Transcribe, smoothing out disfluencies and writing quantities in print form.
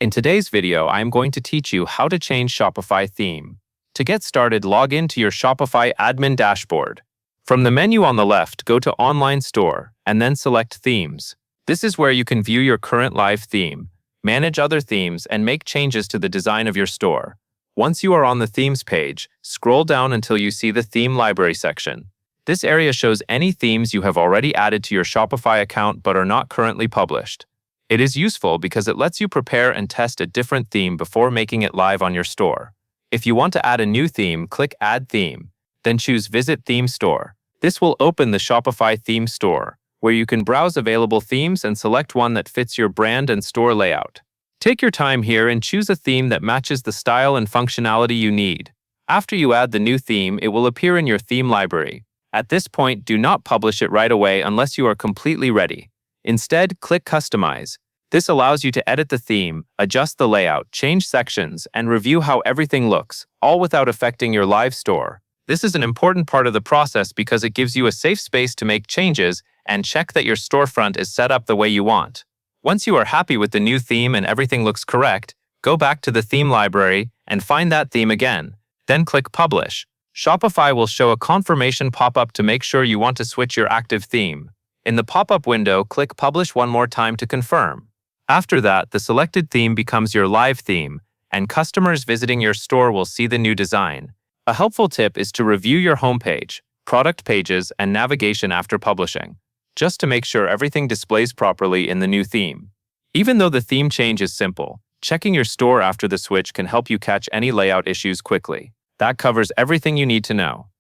In today's video, I am going to teach you how to change Shopify theme. To get started, log in to your Shopify admin dashboard. From the menu on the left, go to Online Store and then select Themes. This is where you can view your current live theme, manage other themes, and make changes to the design of your store. Once you are on the Themes page, scroll down until you see the Theme Library section. This area shows any themes you have already added to your Shopify account but are not currently published. It is useful because it lets you prepare and test a different theme before making it live on your store. If you want to add a new theme, click Add Theme, then choose Visit Theme Store. This will open the Shopify Theme Store, where you can browse available themes and select one that fits your brand and store layout. Take your time here and choose a theme that matches the style and functionality you need. After you add the new theme, it will appear in your theme library. At this point, do not publish it right away unless you are completely ready. Instead, click Customize. This allows you to edit the theme, adjust the layout, change sections, and review how everything looks, all without affecting your live store. This is an important part of the process because it gives you a safe space to make changes and check that your storefront is set up the way you want. Once you are happy with the new theme and everything looks correct, go back to the theme library and find that theme again. Then click Publish. Shopify will show a confirmation pop-up to make sure you want to switch your active theme. In the pop-up window, click Publish one more time to confirm. After that, the selected theme becomes your live theme, and customers visiting your store will see the new design. A helpful tip is to review your homepage, product pages, and navigation after publishing, just to make sure everything displays properly in the new theme. Even though the theme change is simple, checking your store after the switch can help you catch any layout issues quickly. That covers everything you need to know.